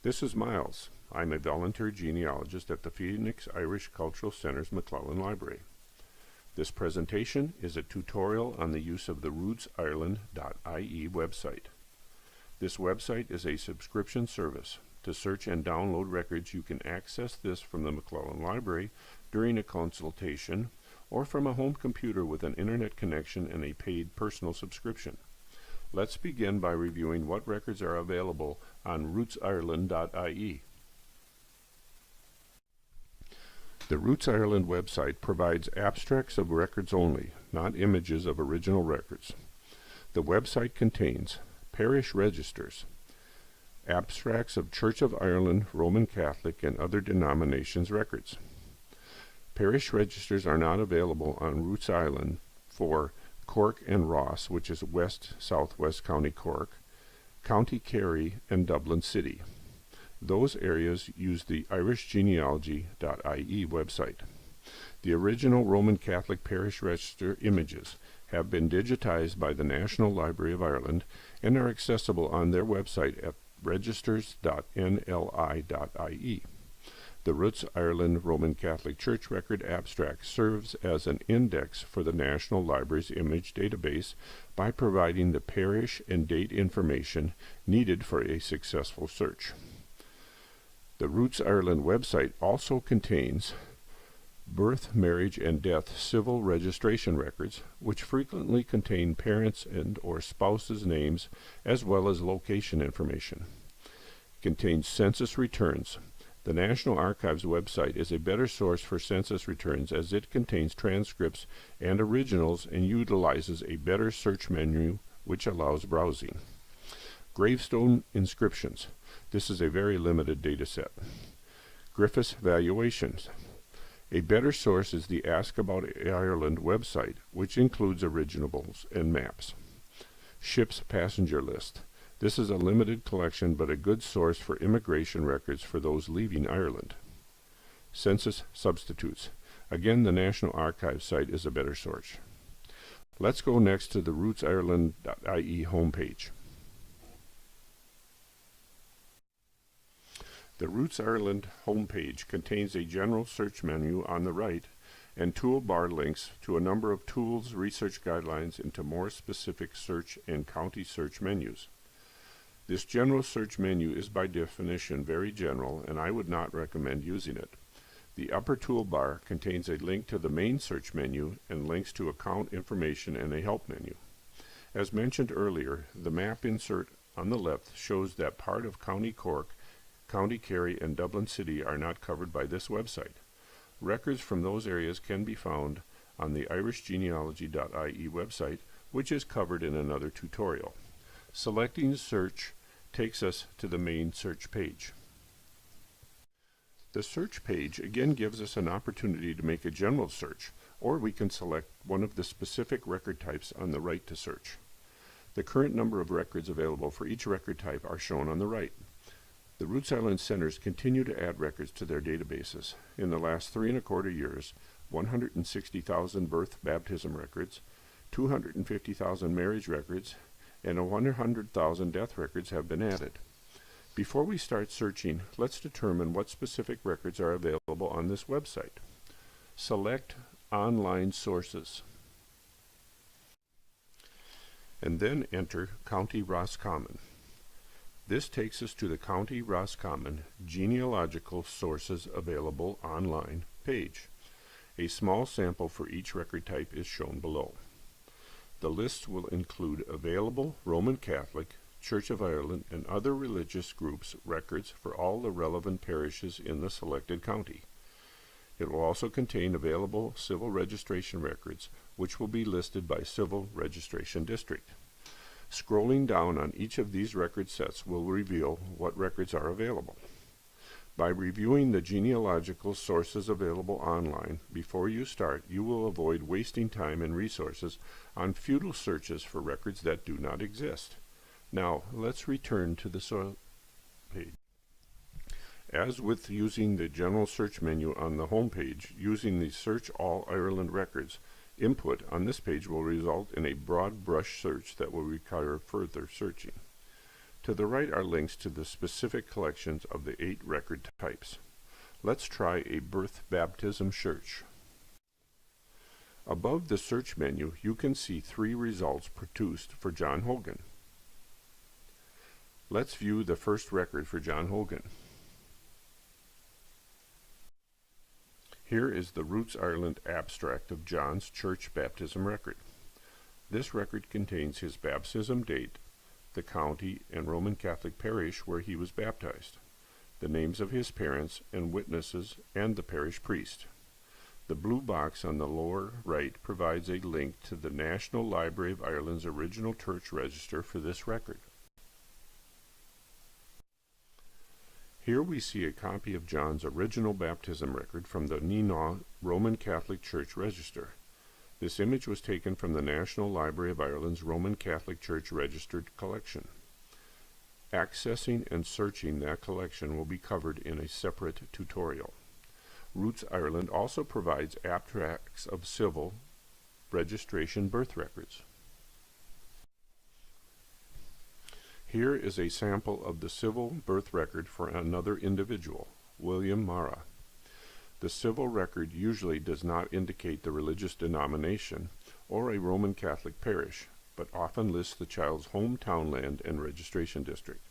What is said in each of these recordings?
This is Miles. I'm a volunteer genealogist at the Phoenix Irish Cultural Center's McClelland Library. This presentation is a tutorial on the use of the rootsireland.ie website. This website is a subscription service. To search and download records, you can access this from the McClelland Library during a consultation or from a home computer with an internet connection and a paid personal subscription. Let's begin by reviewing what records are available on rootsireland.ie. The Roots Ireland website provides abstracts of records only, not images of original records. The website contains parish registers, abstracts of Church of Ireland, Roman Catholic, and other denominations records. Parish registers are not available on Roots Ireland for Cork and Ross, which is Southwest County Cork, County Kerry, and Dublin City. Those areas use the irishgenealogy.ie website. The original Roman Catholic parish register images have been digitized by the National Library of Ireland and are accessible on their website at registers.nli.ie. The Roots Ireland Roman Catholic Church Record Abstract serves as an index for the National Library's image database by providing the parish and date information needed for a successful search. The Roots Ireland website also contains birth, marriage, and death civil registration records, which frequently contain parents' and/or spouses' names as well as location information. It contains census returns. The National Archives website is a better source for census returns as it contains transcripts and originals and utilizes a better search menu which allows browsing. Gravestone inscriptions. This is a very limited data set. Griffiths valuations. A better source is the Ask About Ireland website, which includes originals and maps. Ship's passenger list. This is a limited collection but a good source for immigration records for those leaving Ireland. Census substitutes. Again, the National Archives site is a better source. Let's go next to the rootsireland.ie homepage. The Roots Ireland homepage contains a general search menu on the right and toolbar links to a number of tools, research guidelines, and to more specific search and county search menus. This general search menu is by definition very general, and I would not recommend using it. The upper toolbar contains a link to the main search menu and links to account information and a help menu. As mentioned earlier, the map insert on the left shows that part of County Cork, County Kerry, and Dublin City are not covered by this website. Records from those areas can be found on the irishgenealogy.ie website, which is covered in another tutorial. Selecting search takes us to the main search page. The search page again gives us an opportunity to make a general search, or we can select one of the specific record types on the right to search. The current number of records available for each record type are shown on the right. The Roots Ireland centers continue to add records to their databases. In the last 3¼ years, 160,000 birth baptism records, 250,000 marriage records, and 100,000 death records have been added. Before we start searching, let's determine what specific records are available on this website. Select Online Sources, and then enter County Roscommon. This takes us to the County Roscommon Genealogical Sources Available Online page. A small sample for each record type is shown below. The list will include available Roman Catholic, Church of Ireland, and other religious groups records for all the relevant parishes in the selected county. It will also contain available civil registration records, which will be listed by civil registration district. Scrolling down on each of these record sets will reveal what records are available. By reviewing the genealogical sources available online before you start, you will avoid wasting time and resources on futile searches for records that do not exist. Now, let's return to the page. As with using the general search menu on the home page, using the Search All Ireland Records input on this page will result in a broad brush search that will require further searching. To the right are links to the specific collections of the 8 record types. Let's try a birth baptism search. Above the search menu, you can see 3 results produced for John Hogan. Let's view the first record for John Hogan. Here is the Roots Ireland abstract of John's church baptism record. This record contains his baptism date, the county and Roman Catholic parish where he was baptized, the names of his parents and witnesses, and the parish priest. The blue box on the lower right provides a link to the National Library of Ireland's original church register for this record. Here we see a copy of John's original baptism record from the Neenah Roman Catholic Church Register. This image was taken from the National Library of Ireland's Roman Catholic Church Registered collection. Accessing and searching that collection will be covered in a separate tutorial. Roots Ireland also provides abstracts of civil registration birth records. Here is a sample of the civil birth record for another individual, William Mara. The civil record usually does not indicate the religious denomination or a Roman Catholic parish, but often lists the child's hometown land and registration district.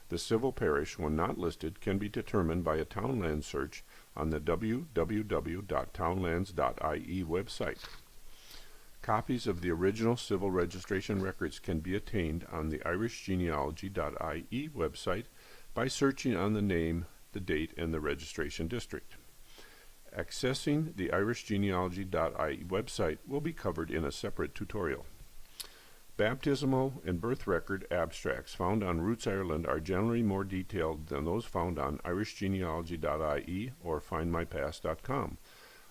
The civil parish, when not listed, can be determined by a townland search on the www.townlands.ie website. Copies of the original civil registration records can be obtained on the irishgenealogy.ie website by searching on the name, the date, and the registration district. Accessing the irishgenealogy.ie website will be covered in a separate tutorial. Baptismal and birth record abstracts found on Roots Ireland are generally more detailed than those found on irishgenealogy.ie or findmypast.com,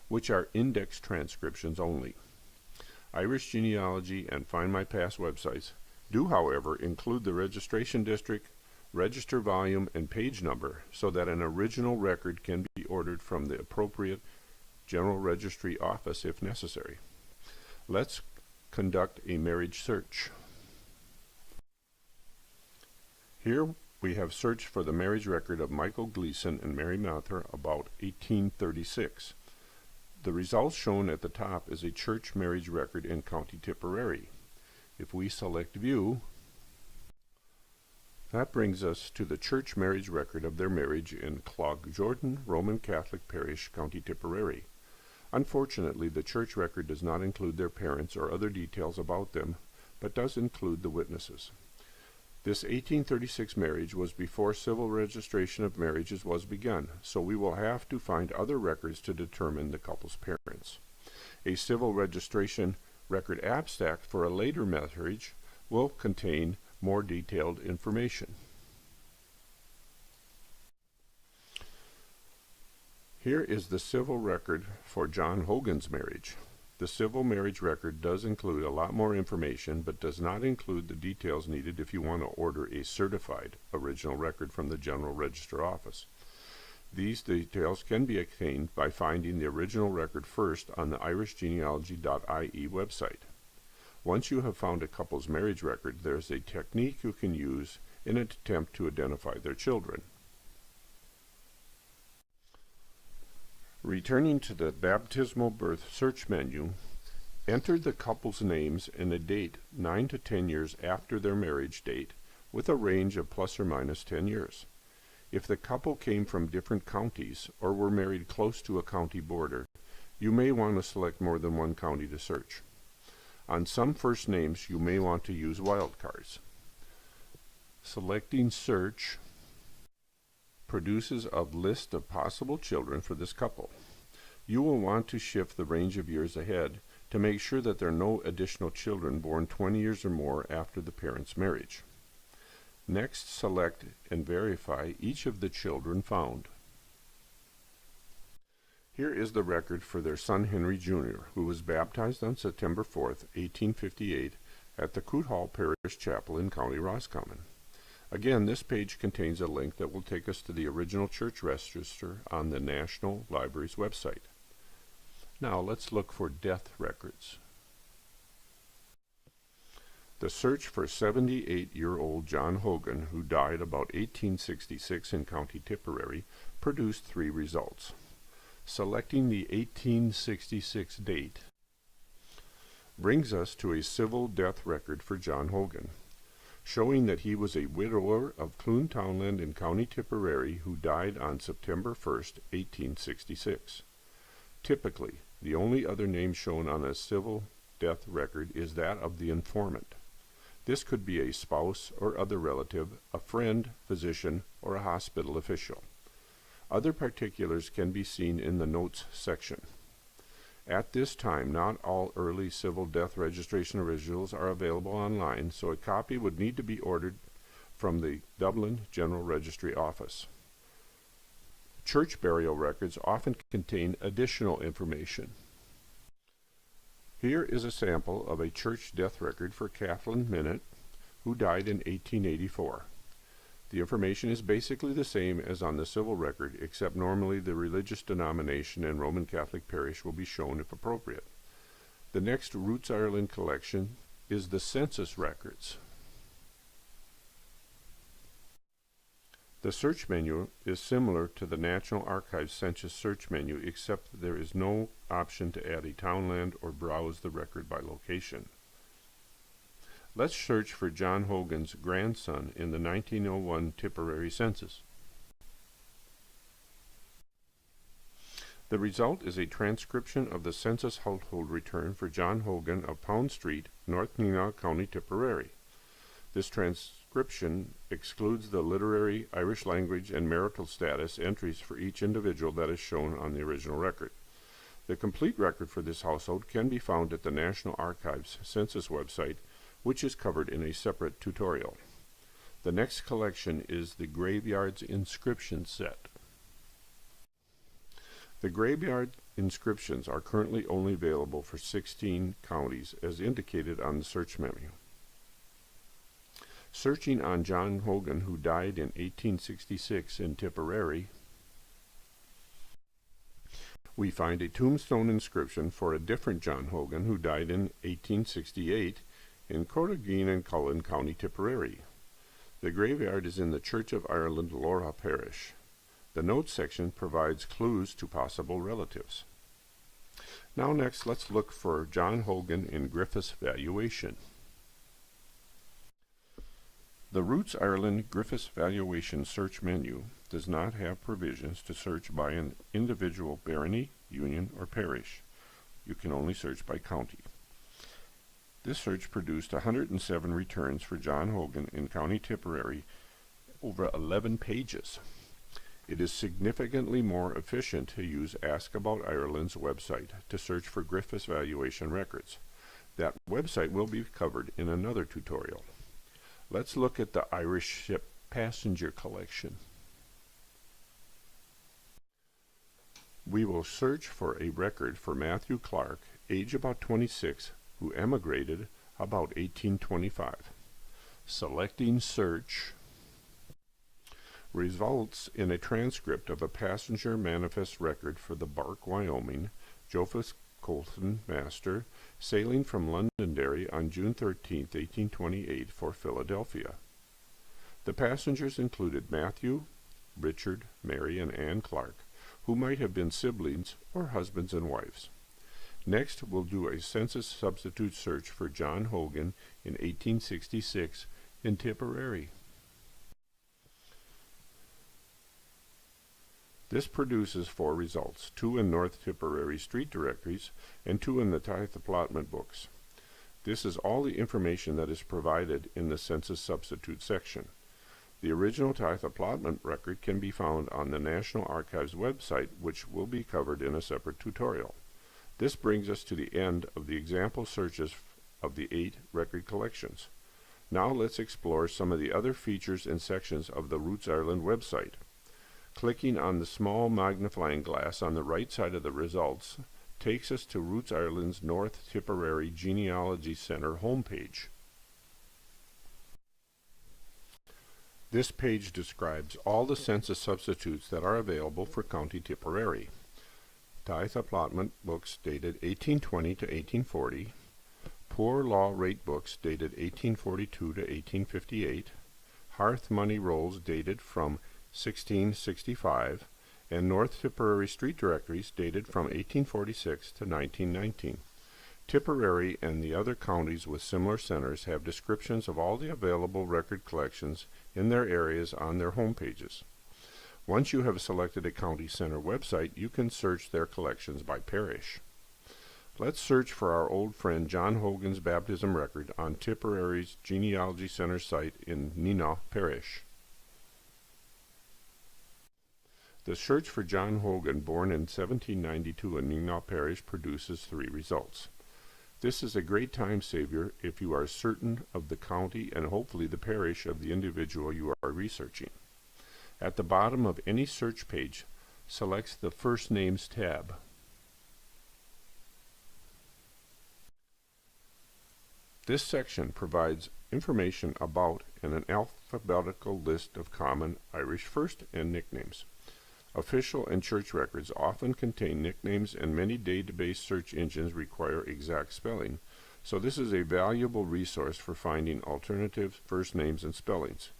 which are index transcriptions only. Irish Genealogy and Find My Past websites do, however, include the registration district, register volume, and page number so that an original record can be ordered from the appropriate General Registry office if necessary. Let's conduct a marriage search. Here we have searched for the marriage record of Michael Gleason and Mary Mather about 1836. The results shown at the top is a church marriage record in County Tipperary. If we select View, that brings us to the church marriage record of their marriage in Cloghjordan Roman Catholic Parish, County Tipperary. Unfortunately, the church record does not include their parents or other details about them, but does include the witnesses. This 1836 marriage was before civil registration of marriages was begun, so we will have to find other records to determine the couple's parents. A civil registration record abstract for a later marriage will contain more detailed information. Here is the civil record for John Hogan's marriage. The civil marriage record does include a lot more information, but does not include the details needed if you want to order a certified original record from the General Register Office. These details can be obtained by finding the original record first on the irishgenealogy.ie website. Once you have found a couple's marriage record, there is a technique you can use in an attempt to identify their children. Returning to the baptismal birth search menu, enter the couple's names and a date 9 to 10 years after their marriage date, with a range of plus or minus 10 years. If the couple came from different counties or were married close to a county border, you may want to select more than one county to search. On some first names, you may want to use wildcards. Selecting Search produces a list of possible children for this couple. You will want to shift the range of years ahead to make sure that there are no additional children born 20 years or more after the parents' marriage. Next, select and verify each of the children found. Here is the record for their son Henry Jr., who was baptized on September 4th, 1858 at the Coot Hall Parish Chapel in County Roscommon. Again, this page contains a link that will take us to the original church register on the National Library's website. Now let's look for death records. The search for 78-year-old John Hogan, who died about 1866 in County Tipperary, produced 3 results. Selecting the 1866 date brings us to a civil death record for John Hogan, showing that he was a widower of Clune Townland in County Tipperary who died on September 1st, 1866. Typically, the only other name shown on a civil death record is that of the informant. This could be a spouse or other relative, a friend, physician, or a hospital official. Other particulars can be seen in the notes section. At this time, not all early civil death registration originals are available online, so a copy would need to be ordered from the Dublin General Registry Office. Church burial records often contain additional information. Here is a sample of a church death record for Kathleen Minute, who died in 1884. The information is basically the same as on the civil record, except normally the religious denomination and Roman Catholic parish will be shown if appropriate. The next Roots Ireland collection is the census records. The search menu is similar to the National Archives census search menu, except there is no option to add a townland or browse the record by location. Let's search for John Hogan's grandson in the 1901 Tipperary census. The result is a transcription of the census household return for John Hogan of Pound Street, North Nenagh, County Tipperary. This transcription excludes the literary, Irish language, and marital status entries for each individual that is shown on the original record. The complete record for this household can be found at the National Archives census website, which is covered in a separate tutorial. The next collection is the Graveyards Inscription Set. The graveyard inscriptions are currently only available for 16 counties, as indicated on the search menu. Searching on John Hogan, who died in 1866 in Tipperary, we find a tombstone inscription for a different John Hogan who died in 1868 in Corrigan and Cullen, County Tipperary. The graveyard is in the Church of Ireland, Laura Parish. The notes section provides clues to possible relatives. Now next, let's look for John Hogan in Griffiths Valuation. The Roots Ireland Griffiths Valuation search menu does not have provisions to search by an individual barony, union, or parish. You can only search by county. This search produced 107 returns for John Hogan in County Tipperary, over 11 pages. It is significantly more efficient to use Ask About Ireland's website to search for Griffiths Valuation records. That website will be covered in another tutorial. Let's look at the Irish ship passenger collection. We will search for a record for Matthew Clark, age about 26, who emigrated about 1825. Selecting search results in a transcript of a passenger manifest record for the bark Wyoming, Joseph Colton Master, sailing from Londonderry on June 13, 1828 for Philadelphia. The passengers included Matthew, Richard, Mary, and Anne Clark, who might have been siblings or husbands and wives. Next, we'll do a census substitute search for John Hogan in 1866 in Tipperary. This produces 4 results, 2 in North Tipperary street directories and 2 in the tithe allotment books. This is all the information that is provided in the census substitute section. The original tithe allotment record can be found on the National Archives website, which will be covered in a separate tutorial. This brings us to the end of the example searches of the 8 record collections. Now let's explore some of the other features and sections of the Roots Ireland website. Clicking on the small magnifying glass on the right side of the results takes us to Roots Ireland's North Tipperary Genealogy Center homepage. This page describes all the census substitutes that are available for County Tipperary. Tithe allotment books dated 1820 to 1840, Poor Law Rate Books dated 1842 to 1858, Hearth Money Rolls dated from 1665, and North Tipperary Street Directories dated from 1846 to 1919. Tipperary and the other counties with similar centers have descriptions of all the available record collections in their areas on their home pages. Once you have selected a county center website, you can search their collections by parish. Let's search for our old friend John Hogan's baptism record on Tipperary's Genealogy Center site in Nenagh Parish. The search for John Hogan, born in 1792 in Nenagh Parish, produces 3 results. This is a great time saver if you are certain of the county and hopefully the parish of the individual you are researching. At the bottom of any search page, select the First Names tab. This section provides information about and an alphabetical list of common Irish first and nicknames. Official and church records often contain nicknames, and many database search engines require exact spelling, so this is a valuable resource for finding alternative first names and spellings.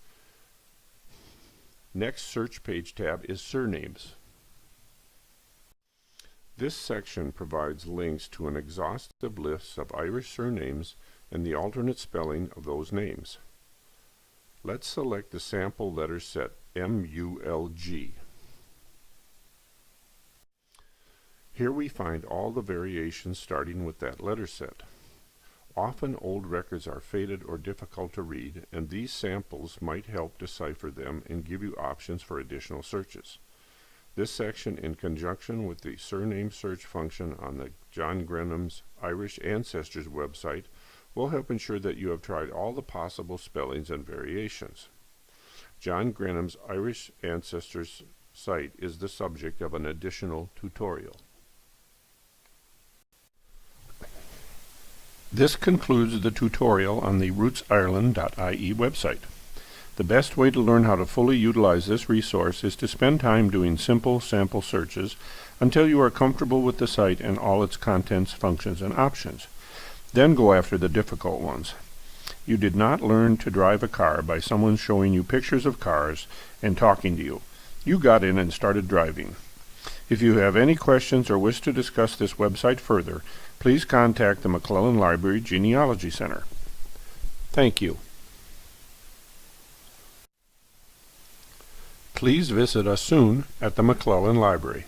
Next search page tab is Surnames. This section provides links to an exhaustive list of Irish surnames and the alternate spelling of those names. Let's select the sample letter set MULG. Here we find all the variations starting with that letter set. Often old records are faded or difficult to read, and these samples might help decipher them and give you options for additional searches. This section, in conjunction with the surname search function on the John Grenham's Irish Ancestors website, will help ensure that you have tried all the possible spellings and variations. John Grenham's Irish Ancestors site is the subject of an additional tutorial. This concludes the tutorial on the rootsireland.ie website. The best way to learn how to fully utilize this resource is to spend time doing simple sample searches until you are comfortable with the site and all its contents, functions, and options. Then go after the difficult ones. You did not learn to drive a car by someone showing you pictures of cars and talking to you. You got in and started driving. If you have any questions or wish to discuss this website further, please contact the McClelland Library Genealogy Center. Thank you. Please visit us soon at the McClelland Library.